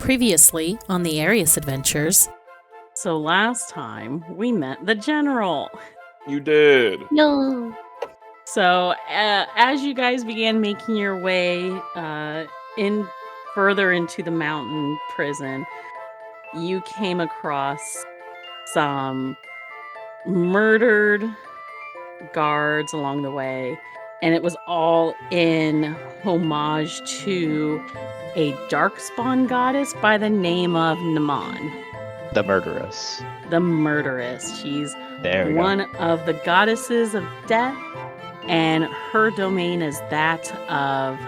Previously on the Arias adventures. So last time we met the general. You did. No. So as you guys began making your way in further into the mountain prison, you came across some murdered guards along the way, and it was all in homage to a darkspawn goddess by the name of Naman. The murderess. The murderess. She's One of the goddesses of death, and her domain is that of...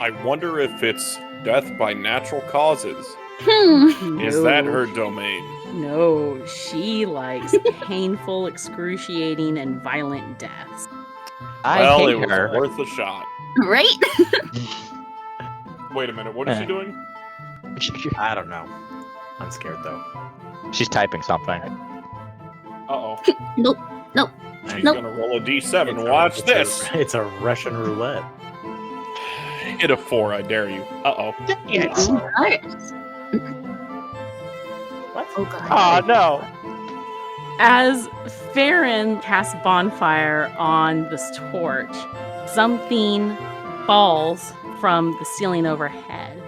I wonder if it's death by natural causes. Is No. that her domain? No, she likes painful, excruciating, and violent deaths. I Well, hate it was her. worth a shot. Right? Wait a minute, what is she doing? I don't know. I'm scared though. She's typing something. Uh-oh. Nope. She's Nope. gonna roll a d7. It's Watch it's this. It's a Russian roulette. Hit a 4, I dare you. Uh-oh. Yes. Arias. What? Oh god. Oh no. As Farron casts bonfire on this torch, something falls from the ceiling overhead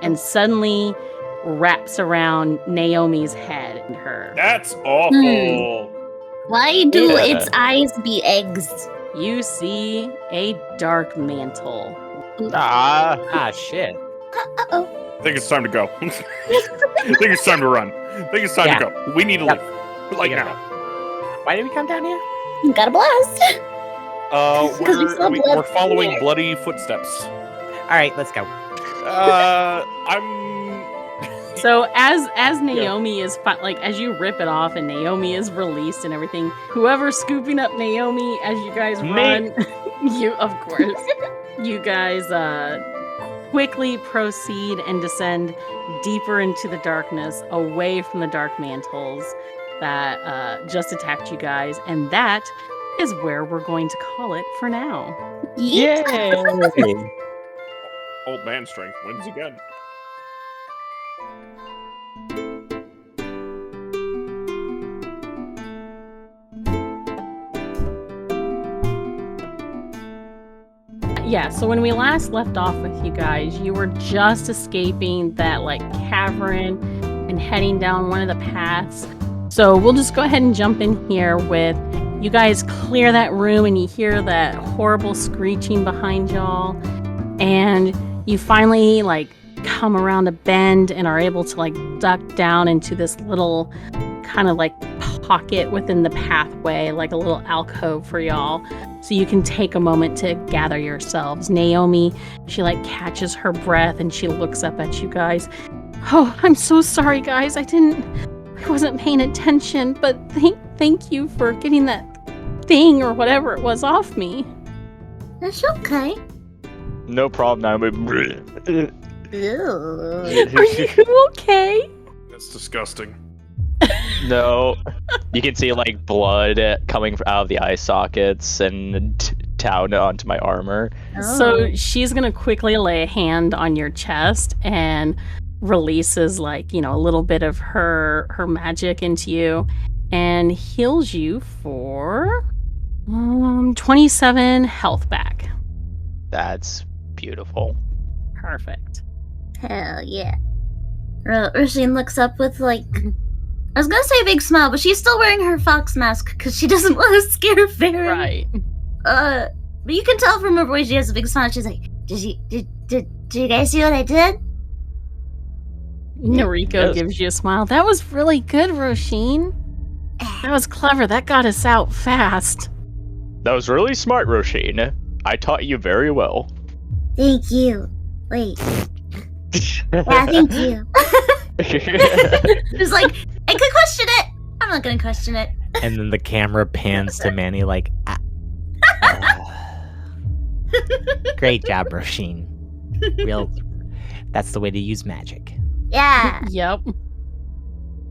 and suddenly wraps around Naomi's head and her. That's awful. Why do Yeah. its eyes be eggs? You see a dark mantle. Ah. Ah, shit. Uh-oh. I think it's time to go. I think it's time to run. I think it's time Yeah. to go. We need to Yep. leave. Like Yeah. now. Why did we come down here? Got a blast. 'Cause we saw blood. We're following bloody footsteps. All right, let's go. I'm... So as Naomi is as you rip it off and Naomi is released and everything, whoever's scooping up Naomi as you guys Me. run, you of course, you guys quickly proceed and descend deeper into the darkness, away from the dark mantles that just attacked you guys, and that is where we're going to call it for now. Yay. Old man strength wins again. Yeah, so when we last left off with you guys, you were just escaping that cavern and heading down one of the paths. So we'll just go ahead and jump in here with you guys clear that room and you hear that horrible screeching behind y'all. And you finally come around a bend and are able to duck down into this little kind of pocket within the pathway, like a little alcove for y'all. So you can take a moment to gather yourselves. Naomi, she catches her breath and she looks up at you guys. Oh, I'm so sorry, guys. I wasn't paying attention, but thank you for getting that thing or whatever it was off me. That's okay. No problem. Ew. Are you okay? That's disgusting. No. You can see blood coming out of the eye sockets and down onto my armor. So she's gonna quickly lay a hand on your chest and releases a little bit of her magic into you and heals you for 27 health back. That's beautiful. Perfect. Hell yeah. Roisin looks up with I was gonna say a big smile, but she's still wearing her fox mask because she doesn't want to scare Farron. Right. But you can tell from her voice she has a big smile. She's like, Did you guys see what I did? Noriko Yes. gives you a smile. That was really good, Roisin. That was clever. That got us out fast. That was really smart, Roisin. I taught you very well. Thank you. Wait. Yeah, thank you. It's I could question it. I'm not gonna question it. And then the camera pans to Manny Great job, Roisin. That's the way to use magic. Yeah, Yep.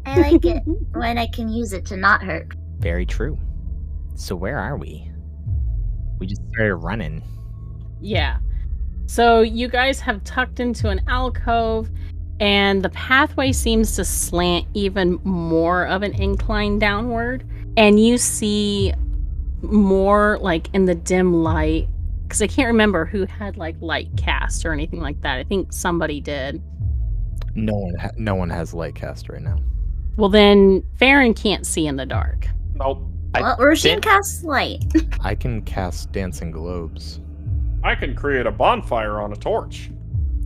I like it when I can use it to not hurt. Very true. So where are we? We just started running. Yeah. So you guys have tucked into an alcove and the pathway seems to slant even more of an incline downward. And you see more like in the dim light, because I can't remember who had like light cast or anything like that. I think somebody did. No one has light cast right now. Well, then Farron can't see in the dark. Nope. Well, Roshin casts light. I can cast dancing globes. I can create a bonfire on a torch.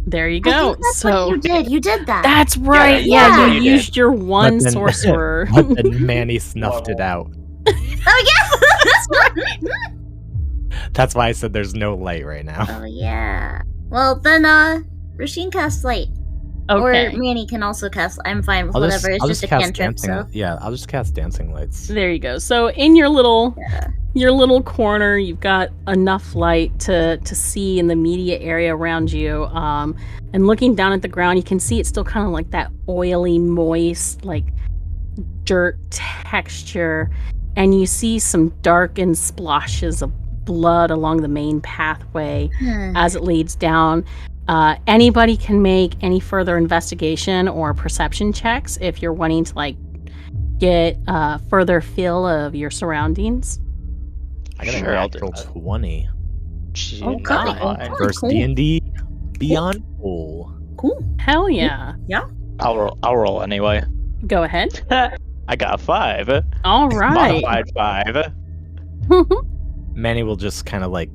There you I go. think that's So what you did. You did that. that's right. Yeah, Yeah, yeah, you you used your one But then- sorcerer. But then Manny snuffed it out. Oh yeah, that's right. That's why I said there's no light right now. Oh yeah. Well then, Roshin casts light, Okay. or Manny can also cast. I'm fine with I'll whatever. It's I'll just a cast cantrip. dancing. So Yeah, I'll just cast dancing lights. There you go. So in your little yeah. corner, you've got enough light to see in the immediate area around you. And looking down at the ground, you can see it's still kind of like that oily, moist, like dirt texture. And you see some darkened splotches of blood along the main pathway as it leads down. Anybody can make any further investigation or perception checks if you're wanting to like get further feel of your surroundings. I got Sure, a I'll do natural that. 20. Oh, God. Fine. Oh, First cool. D&D Beyond Full. Cool. Hell yeah. I'll roll anyway. Go ahead. I got a 5. All right. Modified 5. Manny will just kind of like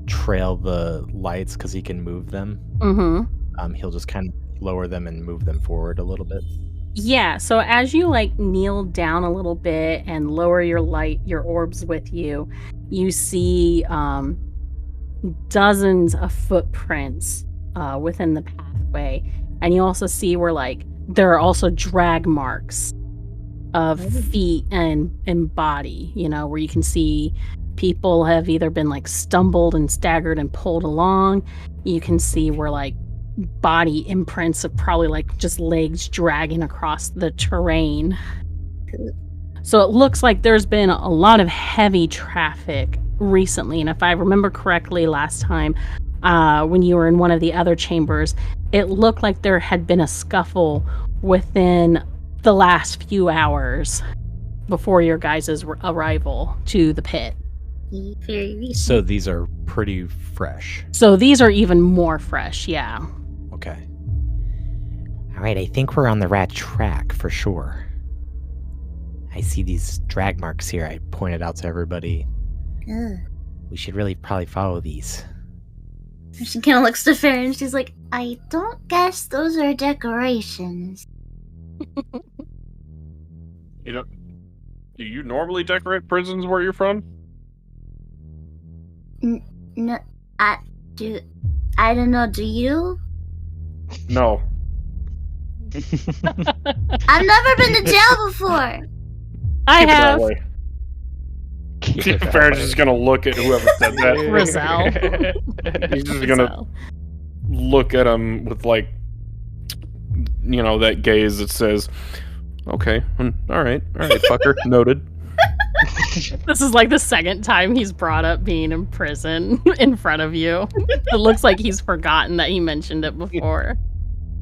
trail the lights because he can move them. Mm-hmm. He'll just kind of lower them and move them forward a little bit. Yeah, so as you like kneel down a little bit and lower your orbs with you, you see dozens of footprints within the pathway. And you also see where like there are also drag marks of feet and body, you know, where you can see people have either been like stumbled and staggered and pulled along. You can see where like body imprints of probably like just legs dragging across the terrain. So it looks like there's been a lot of heavy traffic recently. And if I remember correctly last time, when you were in one of the other chambers, it looked like there had been a scuffle within the last few hours before your guys' arrival to the pit. Very recent. So these are pretty fresh. So these are even more fresh, yeah. Okay. All right, I think we're on the right track for sure. I see these drag marks here. I pointed out to everybody. Ugh. We should really probably follow these. She kind of looks to Farron and she's like, I don't guess those are decorations. You know, do you normally decorate prisons where you're from? No, I don't know, do you? No. I've never been to jail before. I Keep it that have. way. Keep it that Farron's way. just gonna look at whoever said that. Rizal. He's just gonna So, look at him with like, you know, that gaze that says, "Okay, all right, fucker, noted." this is like the second time he's brought up being in prison in front of you. It looks like he's forgotten that he mentioned it before.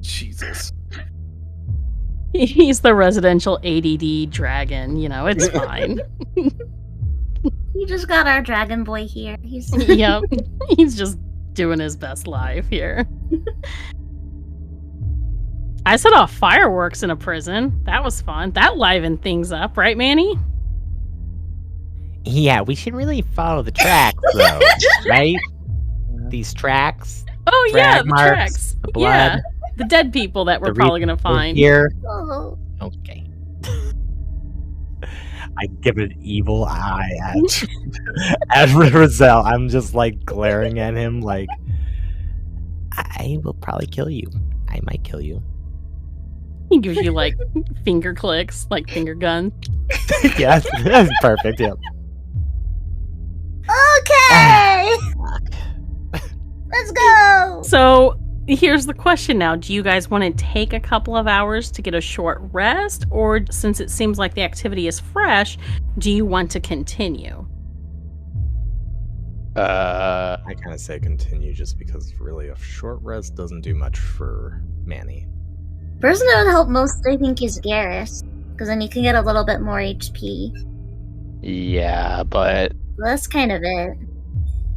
Jesus. He's the residential ADD dragon, you know, it's fine. You just got our dragon boy here. He's Yep. He's just doing his best live here. I set off fireworks in a prison. That was fun. That livened things up, right, Manny? Yeah, we should really follow the tracks, though, right? These tracks, Oh, Drag yeah, the marks, tracks. the blood, Yeah, the dead people that we're the probably going to find. here. oh, Okay. I give an evil eye at Rizal. I'm just like glaring at him like, I will probably kill you. I might kill you. He gives you, like, finger clicks, like finger gun. Yes, that's perfect. Yep. okay. Let's go. So here's the question now. Do you guys want to take a couple of hours to get a short rest? Or since it seems like the activity is fresh, do you want to continue? I kind of say continue just because really a short rest doesn't do much for Manny. Person that would help most, I think, is Garrus. Because then you can get a little bit more HP. Yeah, but Well, that's kind of it.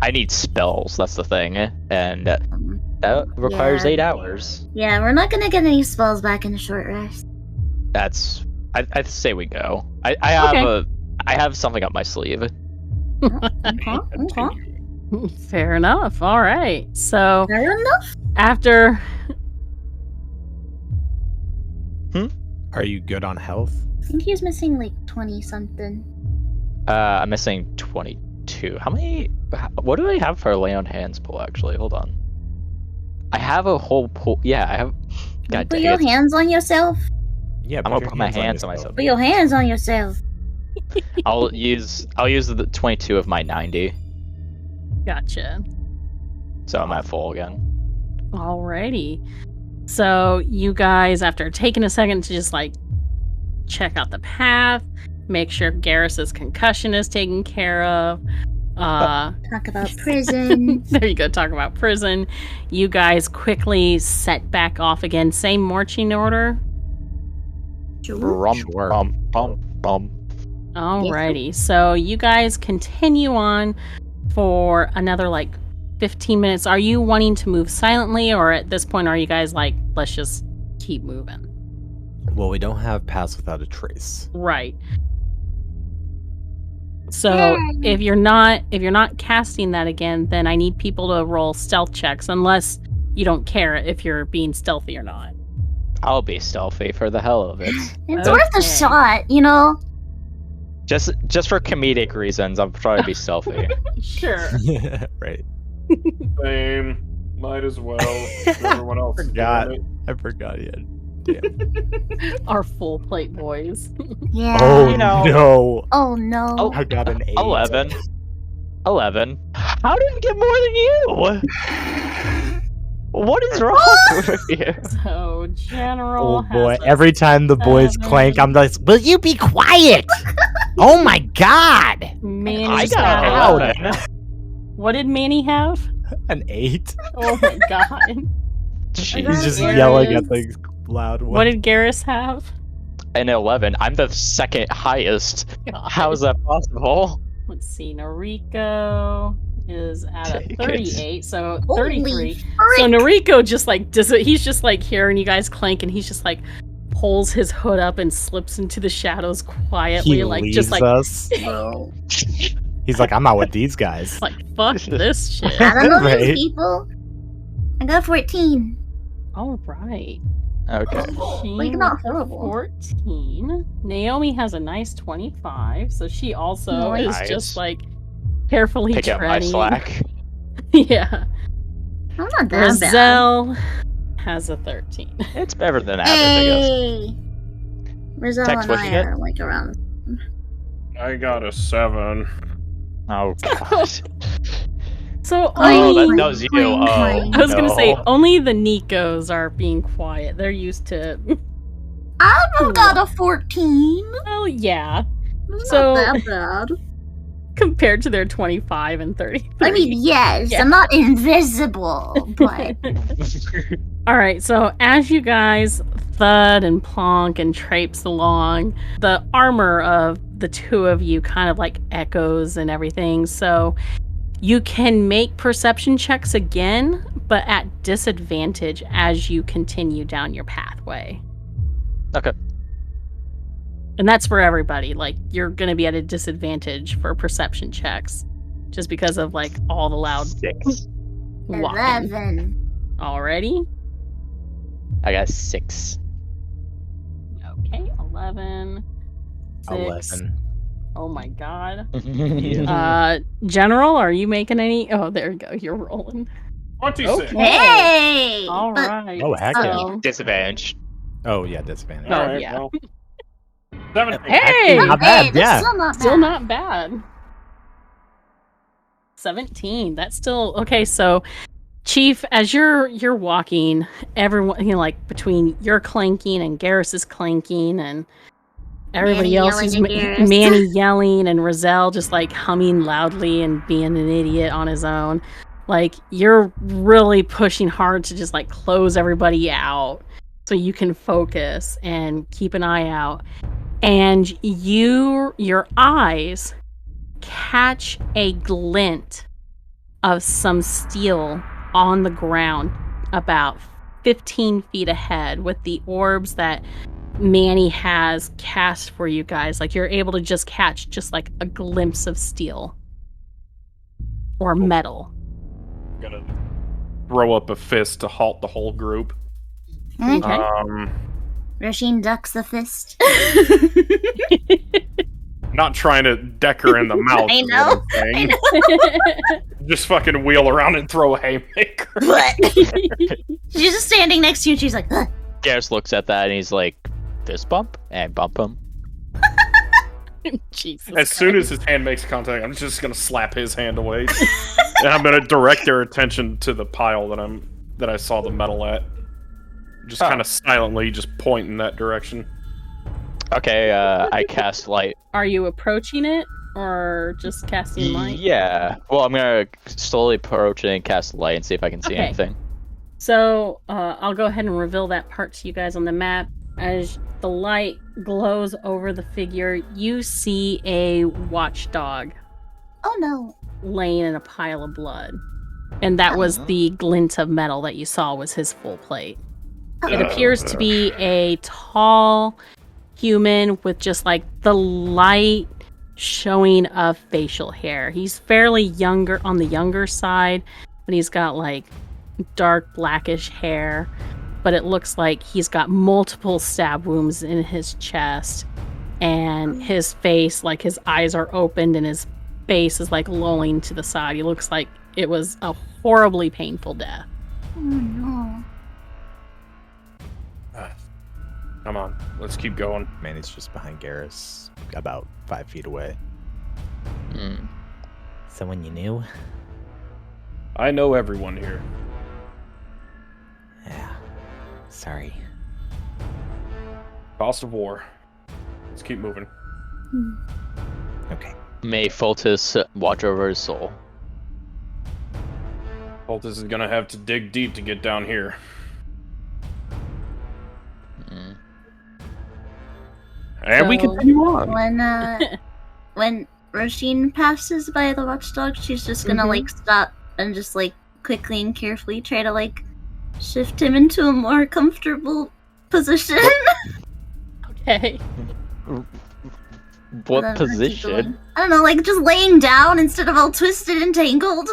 I need spells. That's the thing, and that requires Yeah. 8 hours. Yeah, we're not gonna get any spells back in a short rest. That's. I'd say we go. I have Okay. I have something up my sleeve. Okay. Fair enough. All right. So Fair enough. after Are you good on health? I think he's missing like 20 something. I'm missing 22. How many? What do I have for a lay on hands pull? Actually, hold on. I have a whole pull. Yeah, I have. God Put dang your it! hands on yourself. Yeah, I'm gonna your put my hands on yourself. myself. Put your hands on yourself. I'll use the 22 of my 90, gotcha. so I'm at full again. Alrighty. So you guys, after taking a second to just like check out the path, make sure Garrus's concussion is taken care of. Talk about prison. There you go, talk about prison. You guys quickly set back off again. Same marching order. Rum, Sure. bum. Alrighty. So you guys continue on for another like 15 minutes. Are you wanting to move silently, or at this point are you guys like, let's just keep moving? Well, we don't have Pass Without a Trace. Right. So if you're not casting that again, then I need people to roll stealth checks, unless you don't care if you're being stealthy or not. I'll be stealthy for the hell of it. It's worth a Okay. shot, you know? just for comedic reasons, I'm trying to be stealthy. Sure. Right. Same. Might as well. Everyone else is Forgot. doing it. I forgot yet. Damn. Our full plate boys. Yeah. Oh You know. no! Oh no. Oh. I got an 8. 11. How did I get more than you? What is wrong with you? So General Oh boy! has a Every time the boys 7. clank, I'm like, "Will you be quiet?" Oh my god! Manny I has got loud. an 11. What did Manny have? An 8. Oh my god. He's Jeez. just Garrus. yelling at the loud one. What did Garrus have? An 11. I'm the second highest. God. How is that possible? Let's see. Noriko is at a Take it. 38, so Holy 33. So frick. Noriko just like does it. He's just like hearing you guys clank, and he's just like pulls his hood up and slips into the shadows quietly, He like leaves just like us. Bro. He's like, "I'm not with these guys." like fuck this shit. I don't know Right. these people. I got 14. All right. Okay. Like, not horrible. 14. Naomi has a nice 25, so she also is Nice. just like carefully Pick up my treading. slack. Yeah. I'm not that bad. Rizal has a 13. It's better than average, I guess. Hey! Rizal Text and wishing I it? are like around. I got a 7. Oh god. So Oh, only, that was you. Clang, Oh, clang. I was gonna say no. only the Nikos are being quiet. They're used to. I've got a 14. Well, yeah, It's So- not that bad. compared to their 25 and 33. I mean, yes, Yeah. I'm not invisible, but All right, so as you guys thud and plonk and traipse along, the armor of the two of you kind of like echoes and everything. So you can make perception checks again, but at disadvantage as you continue down your pathway. Okay. And that's for everybody. Like, you're going to be at a disadvantage for perception checks just because of like all the loud 6. walking. 11. Already? I got 6. Okay, 11. 6. 11. Oh my god. Yeah. General, are you making any? Oh, there you go. You're rolling. 26. Okay. Hey! All But right. Oh, heck yeah. so- Disadvantage. Oh yeah, disadvantage. Oh, Alright, yeah. well. 17. Hey! Not hey, bad, that's yeah. still not bad. Still not bad. 17. That's still okay. So, Chief, as you're walking, everyone, you know, like between your clanking and Garrus's clanking and everybody Manny else is yelling at Garrus. Manny yelling and Rizal just like humming loudly and being an idiot on his own. Like, you're really pushing hard to just like close everybody out so you can focus and keep an eye out. And your eyes catch a glint of some steel on the ground about 15 feet ahead with the orbs that Manny has cast for you guys. Like, you're able to just catch just like a glimpse of steel or metal. I'm gonna throw up a fist to halt the whole group. Okay. Rasheen ducks the fist. Not trying to deck her in the mouth. I is what know. I'm saying. Just fucking wheel around and throw a haymaker. What? She's just standing next to you and she's like, ugh. Garrus looks at that and he's like, fist bump? And bump him. Jesus As soon as his hand makes contact, I'm just gonna slap his hand away. And I'm gonna direct their attention to the pile that I saw the metal at. Just kind of silently just point in that direction. Okay, I cast light. Are you approaching it or just casting light? Yeah. Well, I'm gonna slowly approach it and cast light and see if I can see Okay. anything. So I'll go ahead and reveal that part to you guys on the map. As the light glows over the figure, you see a watchdog Oh no. laying in a pile of blood. And that was the glint of metal that you saw was his full plate. It appears to be a tall human with just like the light showing of facial hair. He's fairly younger, on the younger side, but he's got like dark blackish hair. But it looks like he's got multiple stab wounds in his chest, and his face, like his eyes are opened and his face is like lolling to the side. He looks like it was a horribly painful death. Oh no. Come on, let's keep going. Manny's just behind Garrus, about 5 feet away. Someone you knew? I know everyone here. Yeah. Sorry. Cost of war. Let's keep moving. Okay. May Fultus watch over his soul. Poltus is gonna have to dig deep to get down here. And we So, continue on. When Rasheen passes by the watchdog, she's just gonna like stop and just like quickly and carefully try to like shift him into a more comfortable position. Okay. What And then keep position? going. I don't know, like just laying down instead of all twisted and tangled.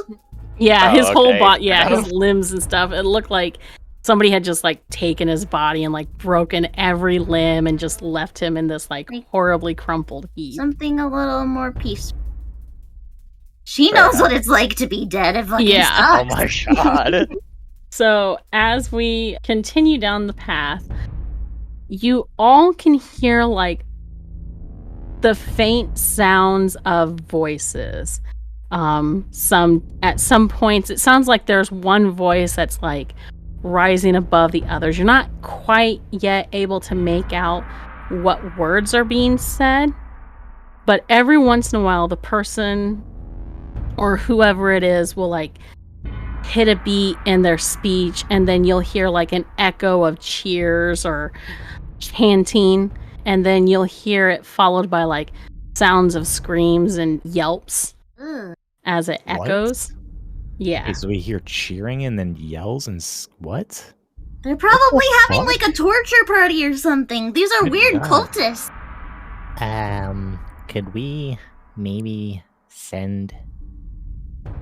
Yeah, Oh, his whole okay. body, his limbs and stuff. It looked like somebody had just like taken his body and like broken every limb and just left him in this like horribly crumpled heap. Something a little more peaceful. She knows what it's like to be dead. It fucking Yeah. Oh sucks. my god. So as we continue down the path, you all can hear like the faint sounds of voices. At some points it sounds like there's one voice that's like rising above the others. You're not quite yet able to make out what words are being said, but every once in a while the person or whoever it is will like hit a beat in their speech, and then you'll hear like an echo of cheers or chanting, and then you'll hear it followed by like sounds of screams and yelps Ugh. as it What? echoes. Yeah. Okay, so we hear cheering and then yells and what? They're probably having fuck? like a torture party or something. These are Good weird God. cultists. Could we maybe send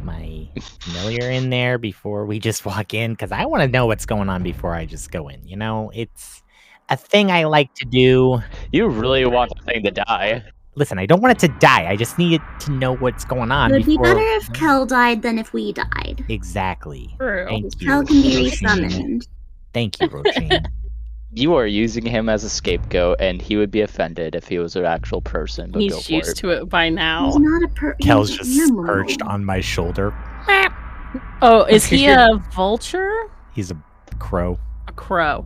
my familiar in there before we just walk in? Because I want to know what's going on before I just go in. You know, it's a thing I like to do. You really want the thing to die. Listen, I don't want it to die. I just need it to know what's going on. It would be before... better if Kel died than if we died. Exactly. True. Thank you. Kel can be Roisin. resummoned. Thank you, Roisin. You are using him as a scapegoat, and he would be offended if he was an actual person. But go He's for used it. to it by now. He's not a Kel's he's just animal. perched on my shoulder. Oh, is he a vulture? He's a crow. A crow.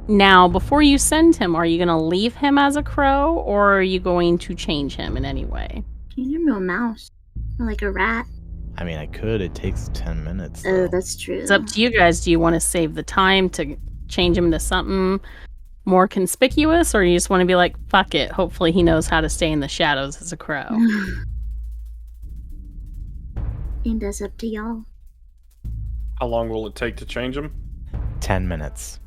Now, before you send him, are you going to leave him as a crow, or are you going to change him in any way? Can you know a mouse? Or like a rat? I mean, I could. It takes 10 minutes. Oh, though. that's true. It's up to you guys. Do you want to save the time to change him into something more conspicuous, or you just want to be like, fuck it, hopefully he knows how to stay in the shadows as a crow? And that's up to y'all. How long will it take to change him? 10 minutes.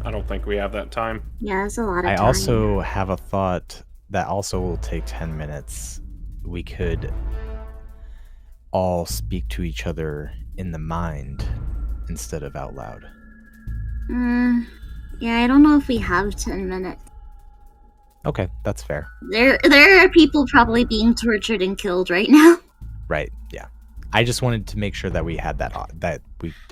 I don't think we have that time. Yeah, that's a lot of I time. also have a thought that also will take 10 minutes. We could all speak to each other in the mind instead of out loud. Yeah, I don't know if we have 10 minutes. Okay, that's fair. There are people probably being tortured and killed right now. Right, yeah. I just wanted to make sure that we had that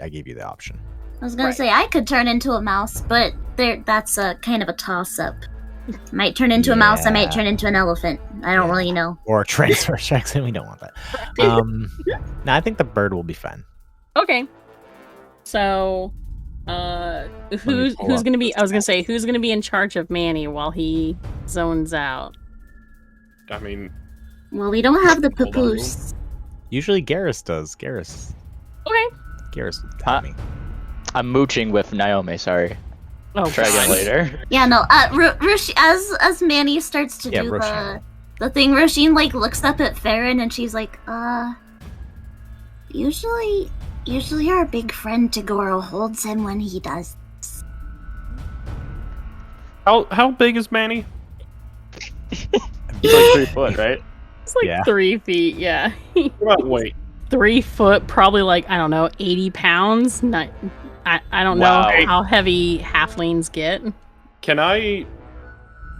I gave you the option. I was gonna say I could turn into a mouse, but that's a kind of a toss-up. Might turn into a mouse, I might turn into an elephant. I don't really know. Or transfer checks, and we don't want that. No, I think the bird will be fine. Okay. So, who's gonna be? I was gonna say, who's gonna be in charge of Manny while he zones out? I mean, Well, we don't have the Hold on, papoose. Usually Garrus does. Garrus will tell me. I'm mooching with Naomi, sorry. Oh, Try again God. later. Yeah, no. As Manny starts to do Roisin. the thing, Roisin like looks up at Farron and she's like, usually our big friend Tagoro holds him when he does. how big is Manny? He's like 3 foot, right? It's like Yeah. 3 feet. Yeah, What about weight? 3 foot, probably like, I don't know, 80 pounds. Not, I don't Wow. know how heavy halflings get. Can I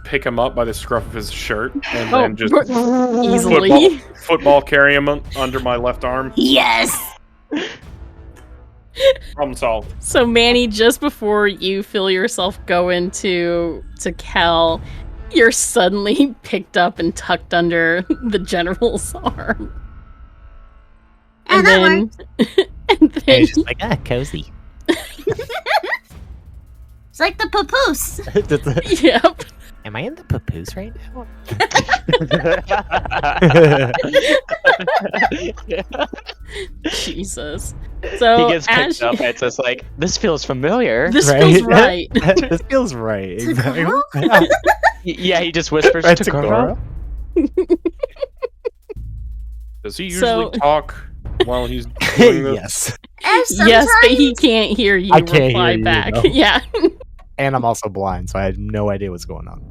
pick him up by the scruff of his shirt and then just easily. football carry him under my left arm? Yes. Problem solved. So Manny, just before you feel yourself go into Kel, you're suddenly picked up and tucked under the general's arm. And that worked. and And then he's just like, cozy. It's like the papoose. yep. Am I in the papoose right now? Jesus. So He gets as picked up and it's just like, this feels familiar. this Right? feels right. This feels right. Exactly. Tagoro? Yeah, he just whispers Right, to Tagoro? Does he usually So- talk while he's doing this? Yes. And Yes, but he sometimes- can't hear you I can't reply hear you, back. no. Yeah. And I'm also blind, so I had no idea what's going on.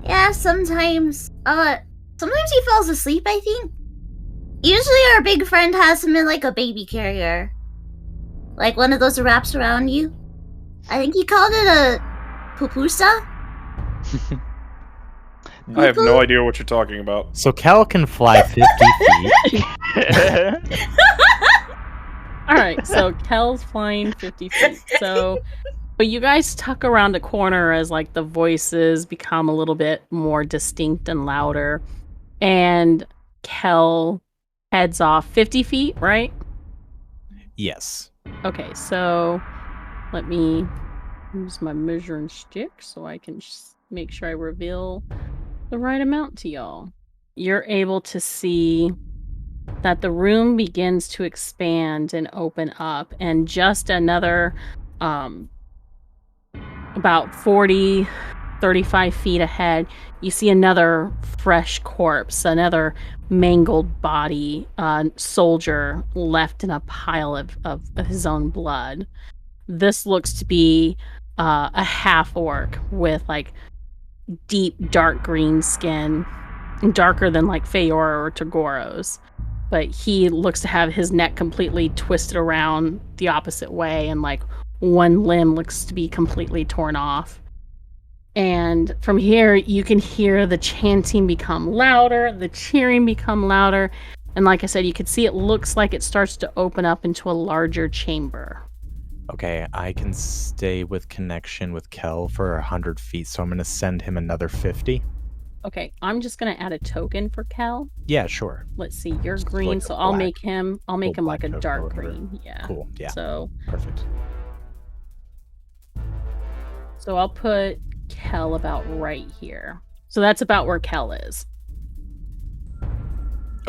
Yeah, sometimes he falls asleep, I think. Usually our big friend has him in like a baby carrier. Like one of those that wraps around you. I think he called it a pupusa. I have no idea what you're talking about. So Cal can fly 50 feet. All right, so Kel's flying 50 feet. So, but you guys tuck around a corner as like the voices become a little bit more distinct and louder, and Kel heads off 50 feet, right? Yes. Okay, so let me use my measuring stick so I can make sure I reveal the right amount to y'all. You're able to see that the room begins to expand and open up, and just another about 35 feet ahead, you see another fresh corpse, another mangled body, soldier left in a pile of his own blood. This looks to be a half-orc with like deep dark green skin, darker than like Feora or Tagoro's. But he looks to have his neck completely twisted around the opposite way, and like one limb looks to be completely torn off. And from here, you can hear the chanting become louder, the cheering become louder. And like I said, you can see it looks like it starts to open up into a larger chamber. Okay, I can stay with connection with Kel for 100 feet, so I'm going to send him another 50. Okay, I'm just going to add a token for Kel. Yeah, sure. Let's see, you're Just green, like a so I'll black- make him like black a token or dark whatever. green. Yeah. Cool, yeah, So perfect. I'll put Kel about right here. So that's about where Kel is.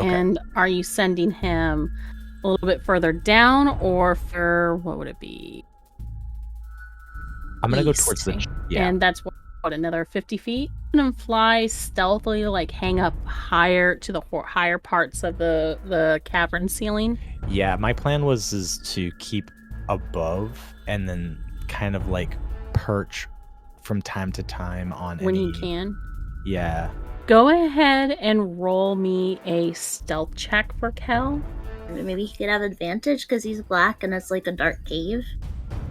Okay. And are you sending him a little bit further down, or for what would it be? I'm gonna go towards the and that's what another 50 feet. And fly stealthily, like hang up higher to the higher parts of the cavern ceiling. Yeah, my plan is to keep above and then kind of like perch from time to time on when any... you can. Yeah. Go ahead and roll me a stealth check for Kel. Maybe he could have advantage because he's black and it's like a dark cave.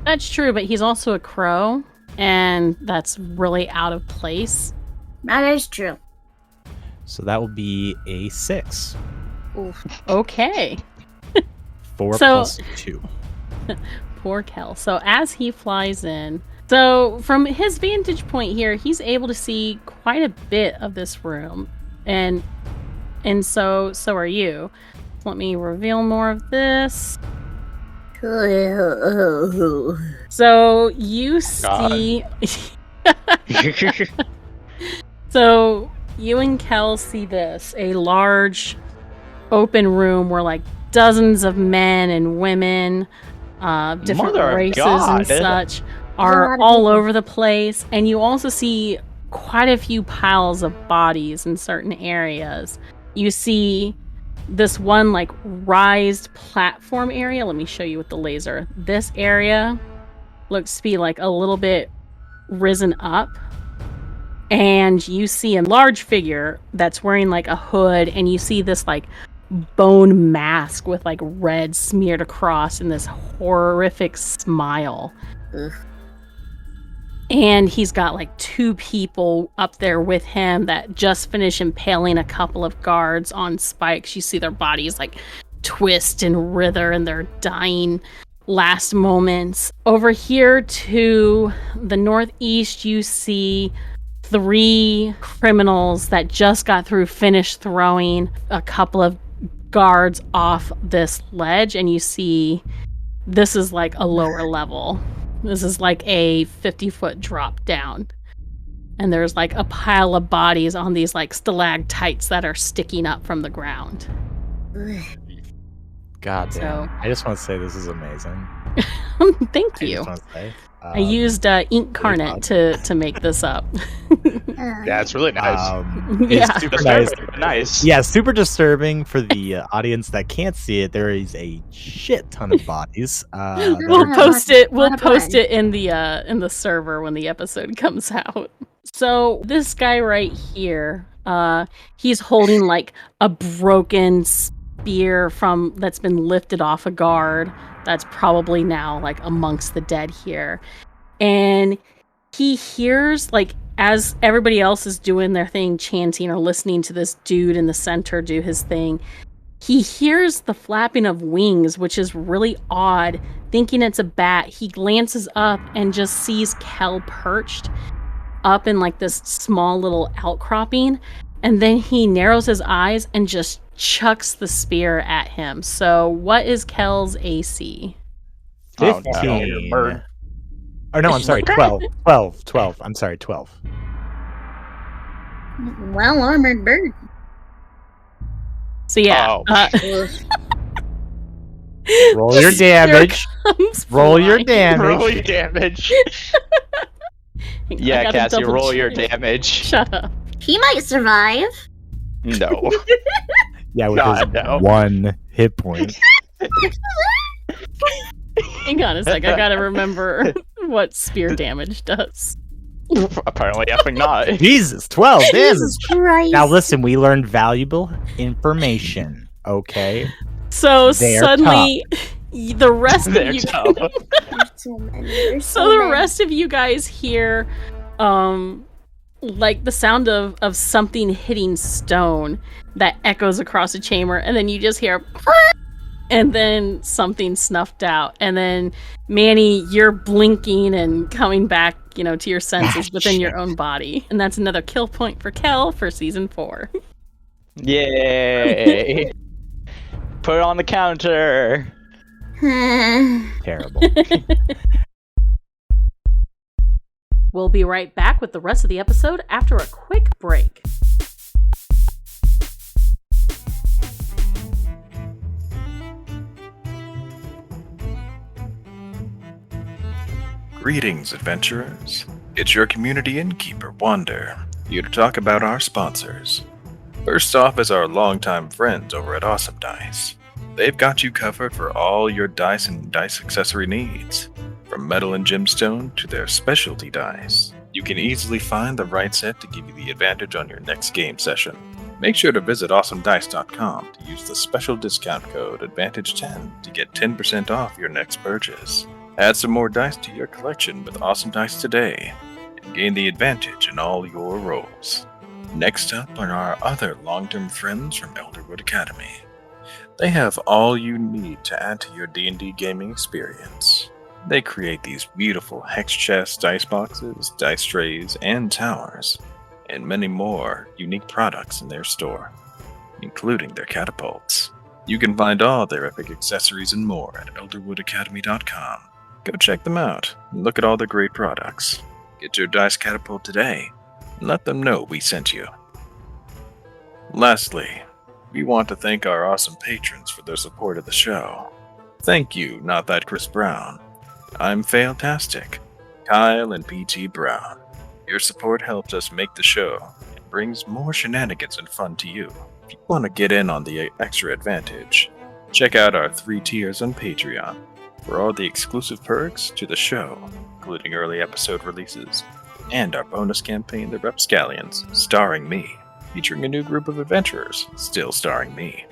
That's true, but he's also a crow, and that's really out of place. That is true. So that will be a 6. Oof. Okay. 4 So- plus 2. Poor Kel. So as he flies in, so from his vantage point here, he's able to see quite a bit of this room, and so are you. Let me reveal more of this. So you see, so you and Kel see this, a large open room where like dozens of men and women, different Mother of races God. and such a lot are of all people. over the place. And you also see quite a few piles of bodies in certain areas. You see this one like raised platform area. Let me show you with the laser. This area looks to be like a little bit risen up, and you see a large figure that's wearing like a hood, and you see this like bone mask with like red smeared across and this horrific smile. Ugh. And he's got like 2 people up there with him that just finished impaling a couple of guards on spikes. You see their bodies like twist and writher in their dying last moments. Over here to the northeast, you see 3 criminals that just got through finished throwing a couple of guards off this ledge, and you see this is like a lower level. This is like a 50-foot drop down. And there's like a pile of bodies on these like stalactites that are sticking up from the ground. God damn. So- I just want to say this is amazing. Thank I you. just want to say. I used Incarnate to make this up. Yeah, it's really nice. Yeah. It's super nice. Nice. Yeah, super disturbing for the audience that can't see it. There is a shit ton of bodies. We'll Lot post of it. We'll blood. post it in the server when the episode comes out. So this guy right here, he's holding like a broken spear that's been lifted off a guard. That's probably now like amongst the dead here, and he hears like as everybody else is doing their thing, chanting or listening to this dude in the center do his thing. He hears the flapping of wings, which is really odd. Thinking it's a bat, he glances up and just sees Kel perched up in like this small little outcropping. And then he narrows his eyes and just chucks the spear at him. So what is Kel's AC? 15. 15. Bird. Oh, no, I'm sorry, 12. 12. I'm sorry, 12. Well armored bird. So yeah. Oh. Ugh. Roll your damage. comes Roll your flying. damage. Roll your damage. I Yeah, gotta Cassie, double roll your check. damage. Shut up. He might survive. No. Yeah, with God, his no. 1 hit point. Hang on a sec. I gotta remember what spear damage does. Apparently effing not. Jesus, 12 damage. Jesus Christ. Now listen, we learned valuable information. Okay. So They're suddenly, the rest of They're you. tough. There's so many. There's So the many. rest of you guys hear, like the sound of something hitting stone that echoes across the chamber, and then you just hear, and then something snuffed out, and then Manny, you're blinking and coming back, to your senses within your own body, and that's another kill point for Kel for season 4. Yay. Put it on the counter. Terrible. We'll be right back with the rest of the episode after a quick break. Greetings, adventurers. It's your community innkeeper, Wander, here to talk about our sponsors. First off is our longtime friends over at Awesome Dice. They've got you covered for all your dice and dice accessory needs. From metal and gemstone to their specialty dice, you can easily find the right set to give you the advantage on your next game session. Make sure to visit awesomedice.com to use the special discount code ADVANTAGE10 to get 10% off your next purchase. Add some more dice to your collection with Awesome Dice today and gain the advantage in all your rolls. Next up are our other long-term friends from Elderwood Academy. They have all you need to add to your D&D gaming experience. They create these beautiful hex chests, dice boxes, dice trays, and towers, and many more unique products in their store, including their catapults. You can find all their epic accessories and more at elderwoodacademy.com. Go check them out and look at all the great products. Get your dice catapult today and let them know we sent you. Lastly, we want to thank our awesome patrons for their support of the show. Thank you, Not That Chris Brown. I'm Failtastic, Kyle and PT Brown. Your support helps us make the show and brings more shenanigans and fun to you. If you want to get in on the extra advantage, check out our 3 tiers on Patreon for all the exclusive perks to the show, including early episode releases, and our bonus campaign, The Repscallions, starring me, featuring a new group of adventurers, still starring me.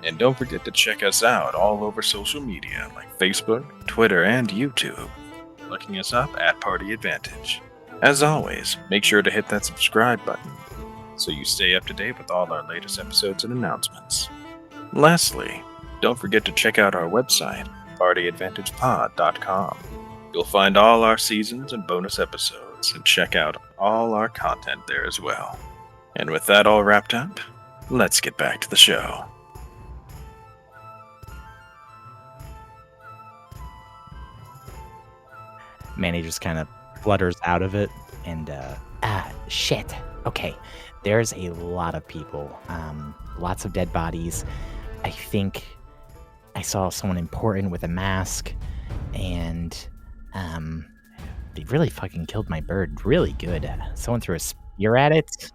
And don't forget to check us out all over social media like Facebook, Twitter, and YouTube, looking us up at Party Advantage. As always, make sure to hit that subscribe button so you stay up to date with all our latest episodes and announcements. Lastly, don't forget to check out our website, partyadvantagepod.com. You'll find all our seasons and bonus episodes, and check out all our content there as well. And with that all wrapped up, let's get back to the show. Manny just kind of flutters out of it and shit. Okay, there's a lot of people, lots of dead bodies. I think I saw someone important with a mask, and they really fucking killed my bird really good. Someone threw a spear at it.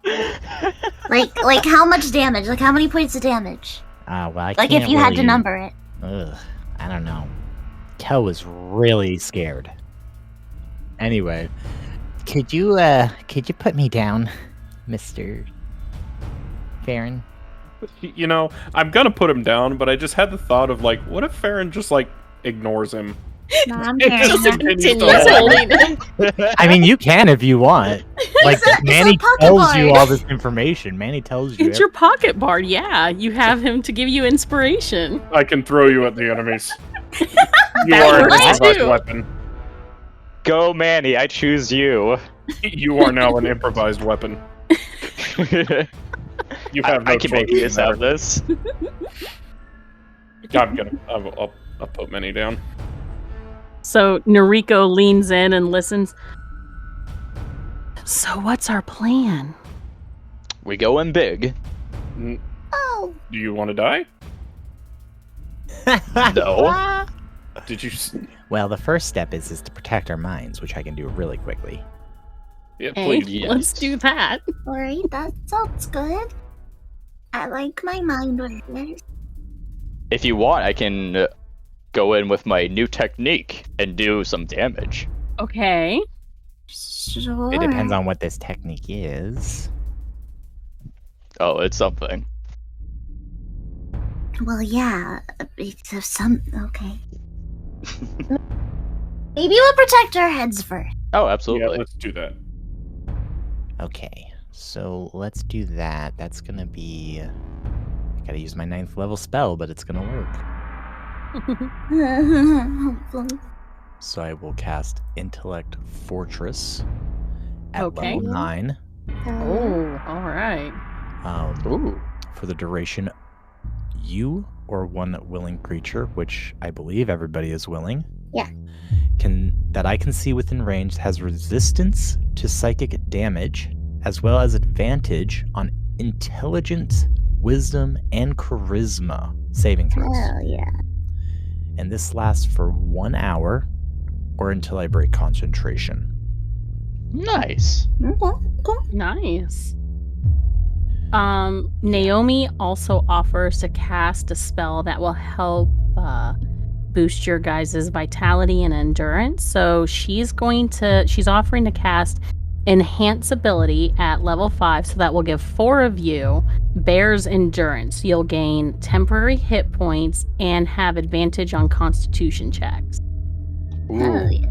Like how much damage? Like how many points of damage? Well, I Like can't if you had to really- number it. Ugh, I don't know. Kel was really scared. Anyway, could you put me down, Mr. Farron? You know, I'm gonna put him down, but I just had the thought of like, what if Farron just like ignores him? No, I'm It carrying just him. continues to Continues hold holding him. I mean, you can if you want. Like, It's a Manny pocket tells you bard. all this information. Manny tells you. It's your pocket bard, yeah. You have him to give you inspiration. I can throw you at the enemies. You That are an works improvised too. weapon. Go, Manny, I choose you. You are now an improvised weapon. You have no I can make choice in use the of this. matter. I'll put Manny down. So Noriko leans in and listens. So what's our plan? We go in big. Oh, Do you want to die? No. Did you? Well, the first step is to protect our minds, which I can do really quickly. Yeah, Hey, please. yes. let's do that. alright, that sounds good. I like my mind workers. If you want, I can go in with my new technique and do some damage. Okay. Sure. It depends on what this technique is. Oh, it's something. Well, yeah, it's of some. Okay. Maybe we'll protect our heads first. Oh, Yeah, absolutely. let's do that. Okay, so let's do that. That's gonna be. I gotta use my 9th level spell, but it's gonna work. Hopefully. So I will cast Intellect Fortress at Okay. level 9. Oh, all right. Ooh. For the duration, you or one willing creature, which I believe everybody is willing. Yeah. That I can see within range has resistance to psychic damage, as well as advantage on intelligence, wisdom, and charisma saving throws. Hell yeah. And this lasts for 1 hour, or until I break concentration. Nice. Okay. Nice. Naomi also offers to cast a spell that will help boost your guys' vitality and endurance. So she's offering to cast Enhance Ability at level 5, so that will give 4 of you Bear's Endurance. You'll gain temporary hit points and have advantage on Constitution checks. Oh, yeah.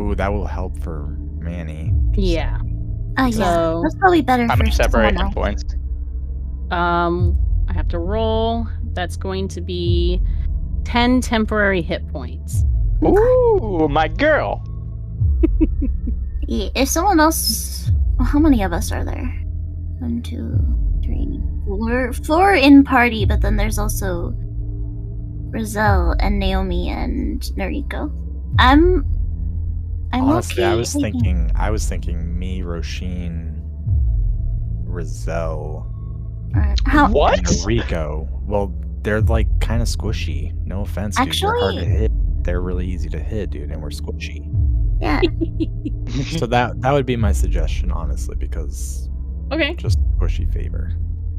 Ooh, that will help for Manny. Yeah. Oh, yeah. So- That's probably better How for many separate someone hit points? I have to roll. That's going to be 10 temporary hit points. Ooh, my girl. Yeah, if someone else... Well, how many of us are there? 1, 2, 3, 4. 4 in party, but then there's also Rizal and Naomi and Noriko. I'm Honestly, okay. I was thinking me, Roisin, Rizal, How? What? and Noriko. Well, they're like kind of squishy. No offense, dude. They're hard to Actually- hit. They're really easy to hit, dude, and we're squishy. Yeah. So that would be my suggestion, honestly, because Okay. just squishy favor.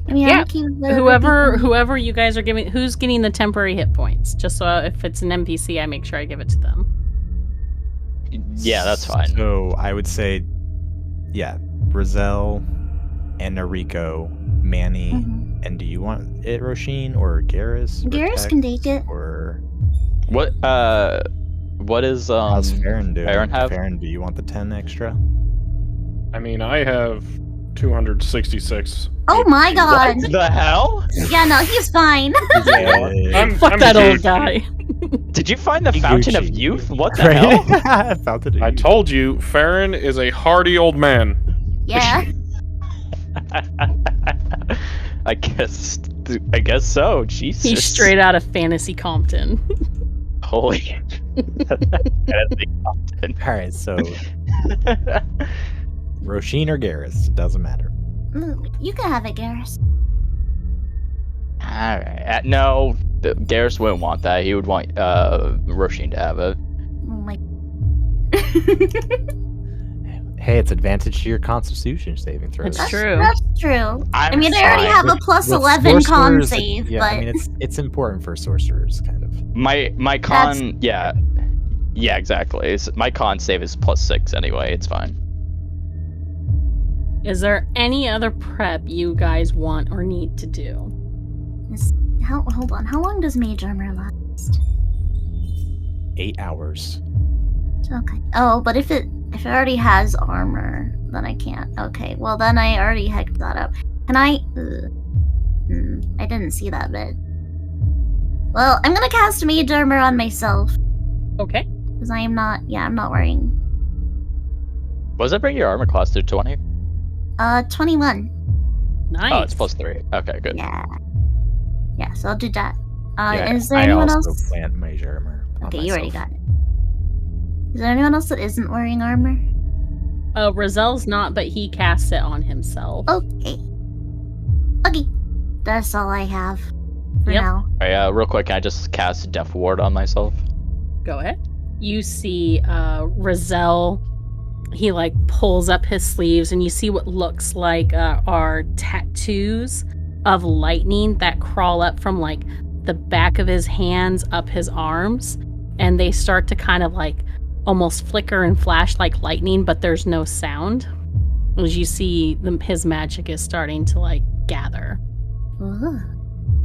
I mean, Yeah, I'm okay with whatever people- Whoever you guys are giving, who's getting the temporary hit points? Just so if it's an NPC, I make sure I give it to them. Yeah, that's fine. So I would say, yeah, Rizal and Noriko, Manny, Mhm. and do you want it, Roisin, or Garrus? or Garrus can take it. Or What is how's Farron doing? Farron have? Farron, do you want the 10 extra? I mean, I have 266. Oh my god. What the hell? Yeah, no, he's fine. Fuck that old guy. Did you find the Hey, Fountain of Gucci. Youth? What the hell? Right? Fountain of I Youth. told you, Farron is a hardy old man. Yeah. I guess so. Jesus. He's straight out of Fantasy Compton. Holy. Alright, so Roisin or Garrus, it doesn't matter. You can have it, Garrus. Alright. No, Garrus wouldn't want that. He would want Roisin to have it. Oh my. Hey, it's advantage to your Constitution saving throws. It's true. That's true. I mean, I already fine. have a plus With 11 con sorcerers, save, yeah, but I mean it's important for sorcerers, kind of. My con, yeah, exactly. My con save is +6 anyway. It's fine. Is there any other prep you guys want or need to do? hold on. How long does mage armor last? 8 hours. Okay. Oh, but if it already has armor, then I can't. Okay. Well, then I already hacked that up. Can I? I didn't see that bit. Well, I'm gonna cast mage armor on myself Okay. because I'm not wearing. What does that bring your armor class to 20? 21. Nice. Oh, it's +3. Okay, good. Yeah. Yeah. So I'll do that. Yeah, Is there I anyone also else? plant mage armor on Okay, you already myself. got it. Is there anyone else that isn't wearing armor? Rizal's not, but he casts it on himself. Okay. Okay. That's all I have for Yep. now. Alright, real quick, can I just cast Death Ward on myself? Go ahead. You see Rizal, he like pulls up his sleeves and you see what looks like are tattoos of lightning that crawl up from like the back of his hands up his arms, and they start to kind of like almost flicker and flash like lightning, but there's no sound. As you see his magic is starting to like gather. Ooh.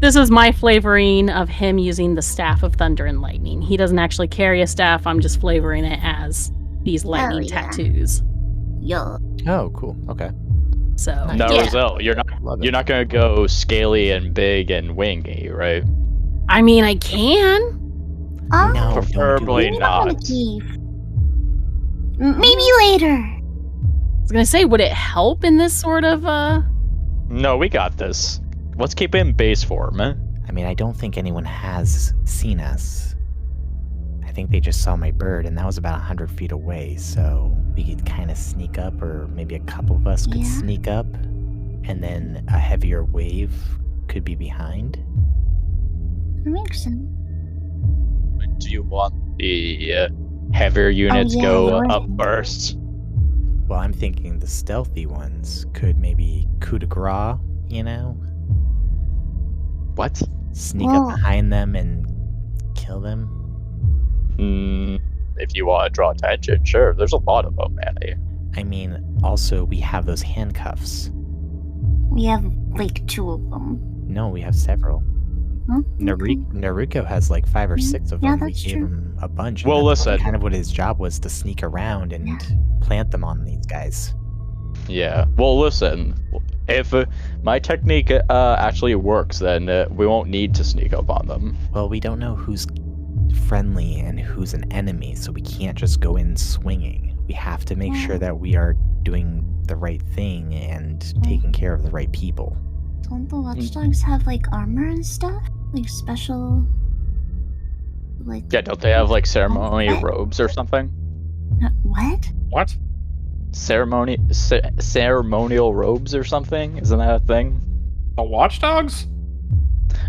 This is my flavoring of him using the Staff of Thunder and Lightning. He doesn't actually carry a staff, I'm just flavoring it as these lightning yeah. tattoos. Yo. Oh, cool. Okay. So No, Yeah. Rizal, you're Love it. not gonna go scaly and big and wingy, right? I mean, I can. Oh, No, Preferably maybe not. not. Maybe later. I was gonna say, would it help in this sort of No, we got this. Let's keep it in base form, eh? I mean, I don't think anyone has seen us. I think they just saw my bird, and that was about 100 feet away, so we could kind of sneak up, or maybe a couple of us could Yeah. sneak up, and then a heavier wave could be behind. That makes sense. Do you want the heavier units yeah, go you're up right. first. Well, I'm thinking the stealthy ones could maybe coup de grace, you know? What? Sneak Well- up behind them and kill them. If you want to draw attention, sure. There's a lot of them, Manny. I mean, also, we have those handcuffs. We have like 2 of them. No, we have several. Huh? Okay. Naruko has like 5 or 6 of Yeah, them. We that's gave true. him a bunch. and Well, that's listen. kind of what his job was, to sneak around and plant them on these guys. Yeah. Well, listen. If my technique actually works, then we won't need to sneak up on them. Well, we don't know who's friendly and who's an enemy, so we can't just go in swinging. We have to make sure that we are doing the right thing and taking care of the right people. Don't the watchdogs have like armor and stuff? Like special. Like. Yeah, don't they have like ceremony What? robes or something? What? What? Ceremonial robes or something? Isn't that a thing? The watchdogs?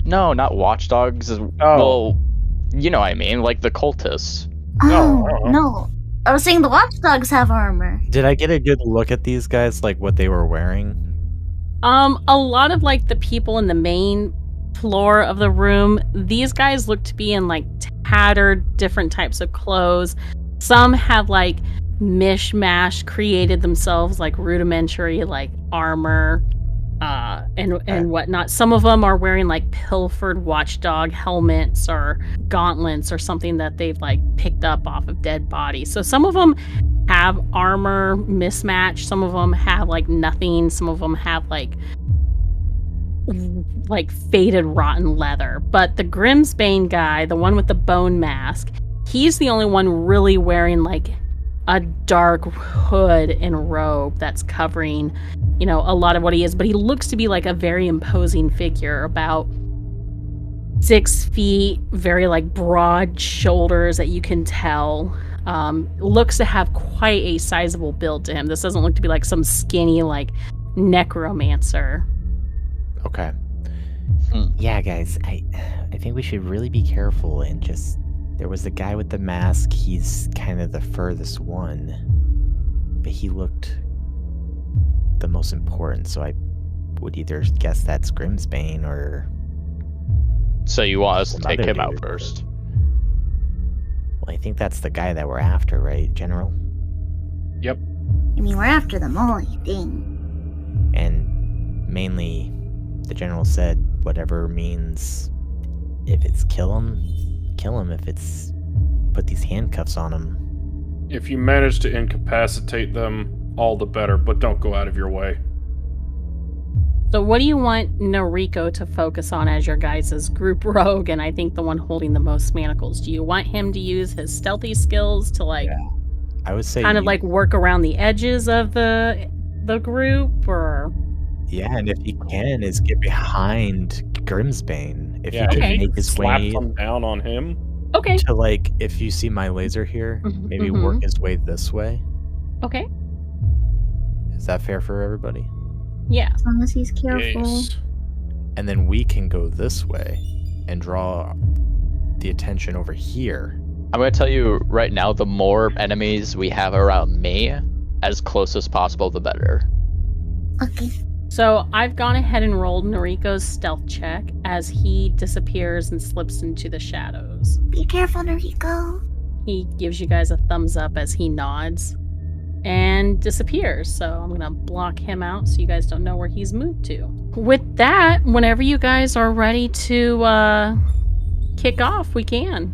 No, not watchdogs. Well, you know what I mean, like the cultists. No, Oh, no. I was saying the watchdogs have armor. Did I get a good look at these guys, like what they were wearing? A lot of like the people in the main floor of the room, these guys look to be in like tattered different types of clothes. Some have like mishmash created themselves like rudimentary like armor and whatnot. Some of them are wearing like pilfered watchdog helmets or gauntlets or something that they've like picked up off of dead bodies. So some of them have armor mismatch. Some of them have like nothing. Some of them have like faded rotten leather. But the Grimsbane guy, the one with the bone mask, he's the only one really wearing like a dark hood and robe that's covering, you know, a lot of what he is. But he looks to be like a very imposing figure, about 6 feet, very like broad shoulders that you can tell. Looks to have quite a sizable build to him. This doesn't look to be like some skinny like necromancer. Okay. Yeah, guys, I think we should really be careful and just... There was the guy with the mask, he's kind of the furthest one. But he looked the most important, so I would either guess that's Grimsbane or... So you want us to Some take other him out dude. first? Well, I think that's the guy that we're after, right, General? Yep. I mean, we're after them all, I think. And mainly, the General said whatever means, if it's kill him. If it's put these handcuffs on him. If you manage to incapacitate them, all the better, but don't go out of your way. So what do you want Noriko to focus on as your guys' group rogue, and I think the one holding the most manacles? Do you want him to use his stealthy skills to like I would say kind of like work around the edges of the group, or yeah, and if he can, is get behind Grimsbane. If Yeah, he okay. can make his Slap way them down on him. okay, to, like, if you see my laser here, maybe work his way this way. okay, Is that fair for everybody? yeah. As long as he's careful. Yes. And then we can go this way and draw the attention over here. I'm going to tell you right now, the more enemies we have around me, as close as possible, the better. Okay. So I've gone ahead and rolled Noriko's stealth check as he disappears and slips into the shadows. Be careful, Noriko. He gives you guys a thumbs up as he nods and disappears. So I'm going to block him out so you guys don't know where he's moved to. With that, whenever you guys are ready to kick off, we can.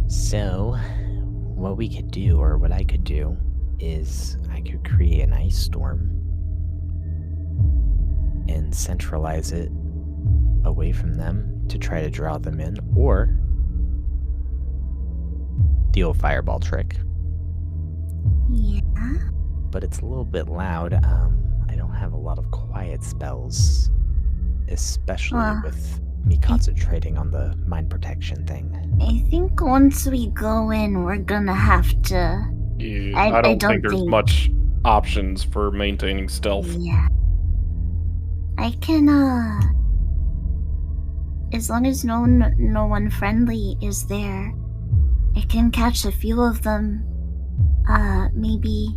So, what we could do, or what I could do, is I could create an ice storm and centralize it away from them to try to draw them in, or the old fireball trick. Yeah. But it's a little bit loud. I don't have a lot of quiet spells, especially with me concentrating on the mind protection thing. I think once we go in, we're gonna have to. Yeah, I I don't don't think there's think- much options for maintaining stealth. Yeah. I can, as long as no one friendly is there, I can catch a few of them. Maybe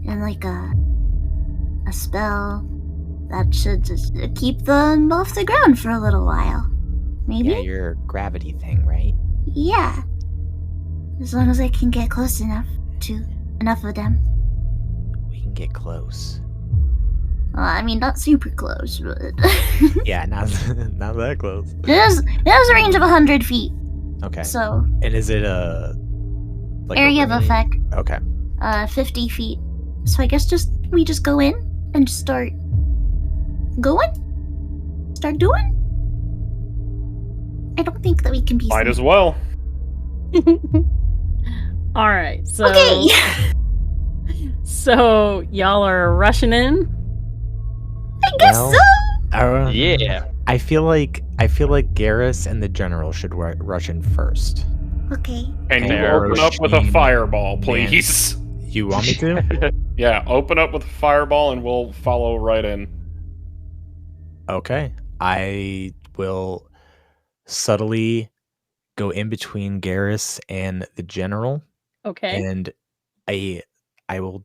in like a spell that should just keep them off the ground for a little while. Maybe? Yeah, your gravity thing, right? Yeah. As long as I can get close enough to enough of them. We can get close. Well, I mean, not super close, but... Yeah, not that close. It has a range of 100 feet, Okay. so... And is it a... like area a of range? effect, 50 feet. So I guess we just go in and just start... going? Start doing? I don't think that we can be... Might seen. as well. All right, so Okay! so y'all are rushing in. I guess Well, so! Yeah. I feel like Garrus and the general should rush in first. Okay. And you Fair. open up with a Machine fireball, man. please. You want me to? Yeah, open up with a fireball and we'll follow right in. Okay. I will subtly go in between Garrus and the general, Okay. and I will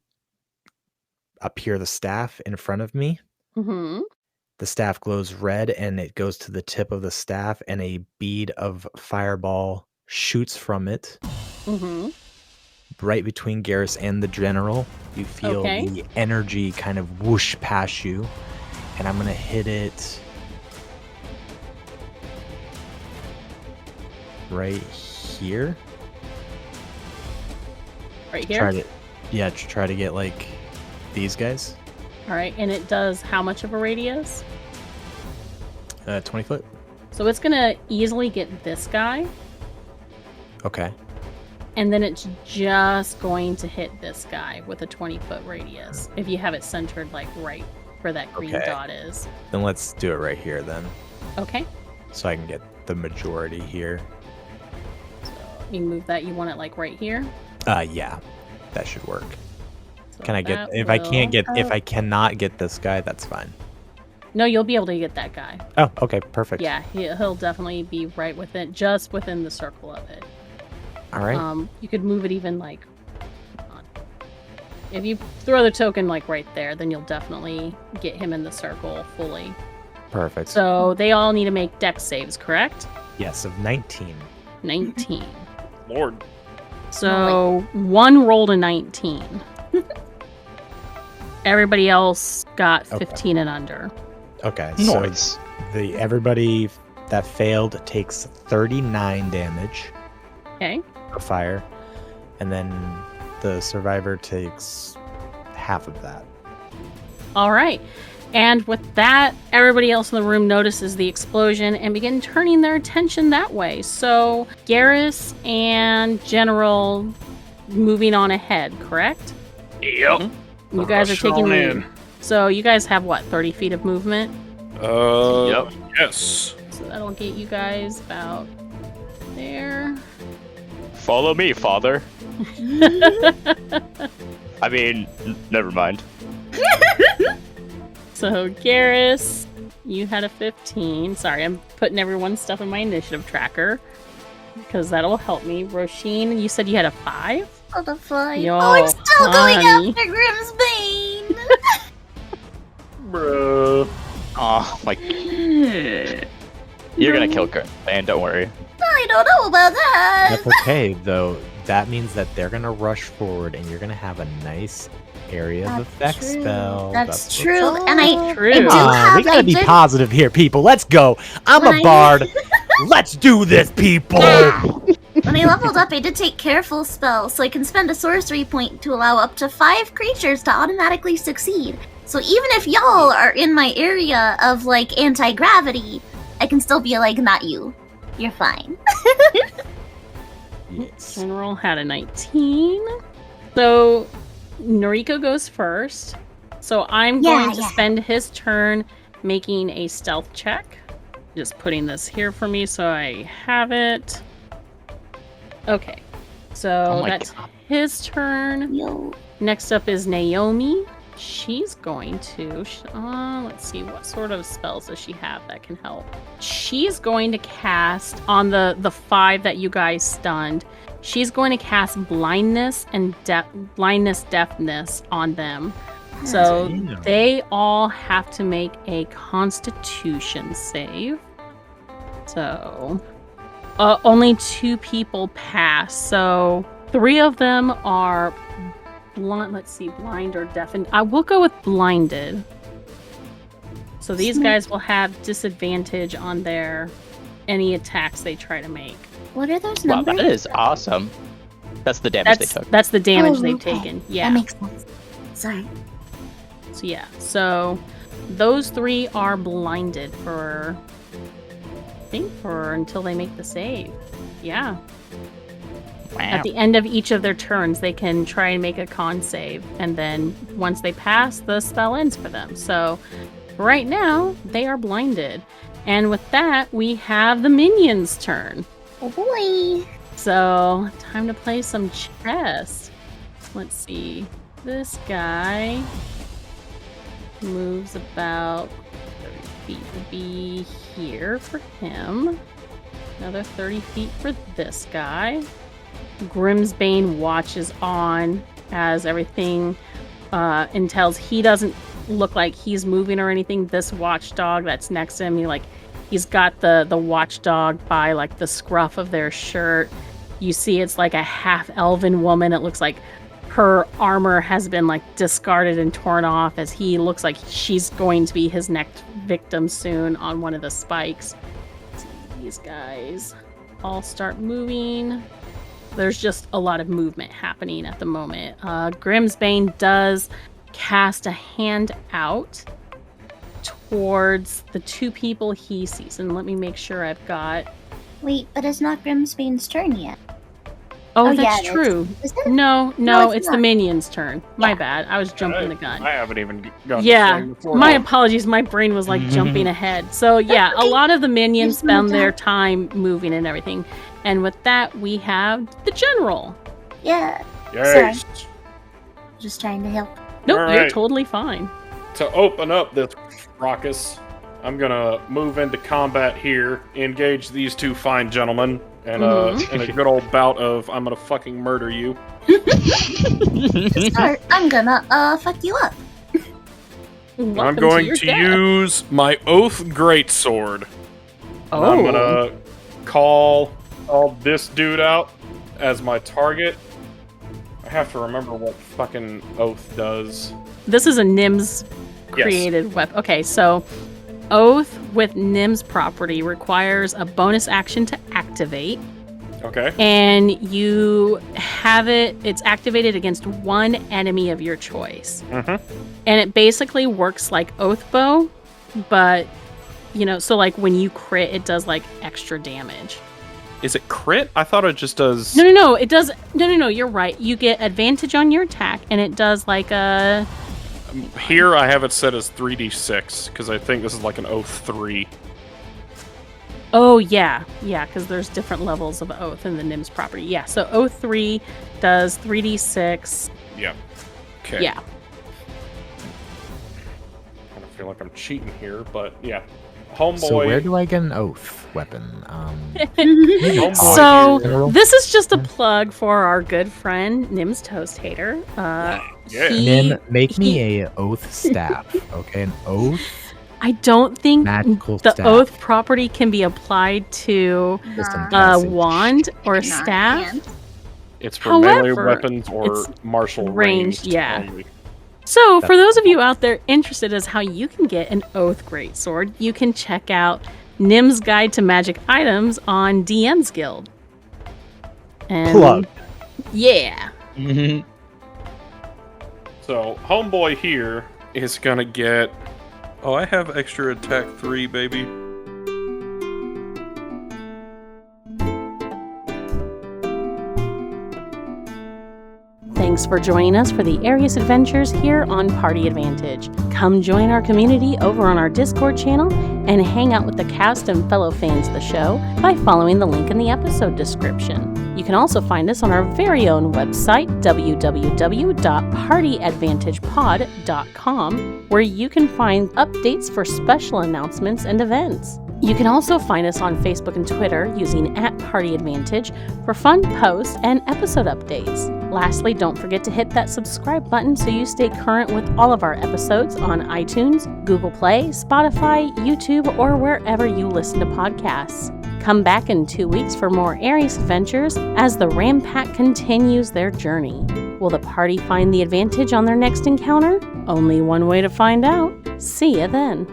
appear the staff in front of me. Mm-hmm. The staff glows red, and it goes to the tip of the staff, and a bead of fireball shoots from it. Mm-hmm. Right between Garrus and the general. You feel Okay. the energy kind of whoosh past you, and I'm gonna hit it right here. Right here. Try to get like these guys. All right, and it does how much of a radius? 20 foot. So it's gonna easily get this guy, Okay. and then it's just going to hit this guy with a 20-foot radius if you have it centered like right where that green Okay. dot is. Then let's do it right here then, Okay. so I can get the majority here. So you move that. You want it like right here. Yeah, that should work. So Can I get that if I can't will- get if I cannot get this guy, that's fine. No, you'll be able to get that guy. Oh, okay, perfect. Yeah, he'll definitely be right within, just within the circle of it. All right. You could move it even like, if you throw the token like right there, then you'll definitely get him in the circle fully. Perfect. So they all need to make dex saves, correct? Yes, of 19. 19. Lord. So one rolled a 19. Everybody else got 15 and under. Okay, Nice. so everybody that failed takes 39 damage Okay. for fire, and then the survivor takes half of that. All right. And with that, everybody else in the room notices the explosion and begin turning their attention that way. So Garrus and General moving on ahead, correct? Yep. You guys are Rush taking on the... in. So you guys have, what, 30 feet of movement? Yep. Yes. So that'll get you guys about there. Follow me, father. I mean, never mind. So Garrus, you had a 15. Sorry, I'm putting everyone's stuff in my initiative tracker because that'll help me. Roisin, you said you had a 5? Oh, the fly. Yo, Oh, I'm still going honey. after Grimsbane! Bruh. Oh, like you're gonna kill Kurt, man. Don't worry. I don't know about that! That's okay, though. That means that they're gonna rush forward, and you're gonna have a nice area of effect true. spell. That's what- true, and I True. do Come on, have... we gotta I be did- positive here, people. Let's go. I'm When a I- bard. Let's do this, people. When I leveled up, I did take Careful spell, so I can spend a sorcery point to allow up to 5 creatures to automatically succeed. So even if y'all are in my area of, like, anti-gravity, I can still be like, not you. You're fine. Yes. General had a 19. So Noriko goes first. So I'm going to spend his turn making a stealth check. Just putting this here for me so I have it. Okay. So Oh my that's God. his turn. Yo. Next up is Naomi. she's going to. Let's see, what sort of spells does she have that can help? She's going to cast on the 5 that you guys stunned. She's going to cast blindness and deafness on them. So Damn. they all have to make a Constitution save. So only 2 people pass. So 3 of them are blind. Let's see, blind or deafened. I will go with blinded. So these guys will have disadvantage on any attacks they try to make. What are those Wow, numbers? that is awesome. That's the damage they took. That's the damage Oh, they've okay. taken. Yeah. That makes sense. Sorry. So yeah. So those 3 are blinded for until they make the save. Yeah. Wow. At the end of each of their turns, they can try and make a con save, and then once they pass, the spell ends for them. So right now, they are blinded. And with that, we have the minions' turn. Oh boy. So time to play some chess. Let's see. This guy moves about 30 feet would be here for him. Another 30 feet for this guy. Grimsbane watches on as everything entails. He doesn't look like he's moving or anything. This watchdog that's next to him, he's got the watchdog by like the scruff of their shirt. You see it's like a half-elven woman. It looks like her armor has been like discarded and torn off, as he looks like she's going to be his next victim soon on one of the spikes. These guys all start moving. There's just a lot of movement happening at the moment. Grimsbane does cast a hand out towards the 2 people he sees. And let me make sure I've got... Wait, but it's not Grimsbane's turn yet. Oh, yeah, that's it is. true. Is it? No, No, it's it's the not. minion's turn. My Yeah. bad. I was jumping the gun. I haven't even gone. Yeah, to swing before. my apologies. My brain was like jumping ahead. So yeah, a lot of the minions There's no spend their doubt. time moving and everything. And with that, we have the general. Yeah. Yes. Just trying to help. Nope, All you're right. totally fine. To open up this raucous, I'm gonna move into combat here, engage these 2 fine gentlemen, and in a good old bout of I'm gonna fucking murder you. To start, I'm gonna fuck you up. I'm Welcome going your to death. use my Oath Greatsword. Oh, I'm gonna call this dude out as my target. I have to remember what fucking Oath does. this is a Nim's Yes. created weapon. Okay, so Oath with Nim's property requires a bonus action to activate. Okay. And you have it's activated against 1 enemy of your choice. Mm-hmm. And it basically works like Oath Bow, but, so like when you crit, it does like extra damage. Is it crit? I thought it just does. No, it does. No, you're right. You get advantage on your attack, and it does like a. Here I have it set as 3d6 because I think this is like an Oath 3. Oh, yeah, because there's different levels of Oath in the Nim's property. Yeah, so Oath 3 does 3d6. Yeah. Okay. Yeah. I kind of feel like I'm cheating here, but yeah. Homeboy. So where do I get an oath weapon? Homeboy So here- this is just a plug for our good friend Nim's Toast Hater. Yeah. Nim, make me a oath staff, okay? An oath I don't think magical the staff. Oath property can be applied to Distant a passage. wand or a Not staff. hand. It's for melee However, weapons or it's martial ranged, ranged yeah. only. So, for those of you out there interested as how you can get an Oath Greatsword, you can check out Nim's Guide to Magic Items on DM's Guild. And Plug. Yeah. So, homeboy here is gonna get. Oh, I have extra attack 3, baby. Thanks for joining us for the Arias Adventures here on Party Advantage. Come join our community over on our Discord channel and hang out with the cast and fellow fans of the show by following the link in the episode description. You can also find us on our very own website, www.partyadvantagepod.com, where you can find updates for special announcements and events. You can also find us on Facebook and Twitter using @PartyAdvantage for fun posts and episode updates. Lastly, don't forget to hit that subscribe button so you stay current with all of our episodes on iTunes, Google Play, Spotify, YouTube, or wherever you listen to podcasts. Come back in 2 weeks for more Arias adventures as the Ram Pack continues their journey. Will the party find the advantage on their next encounter? Only one way to find out. See ya then.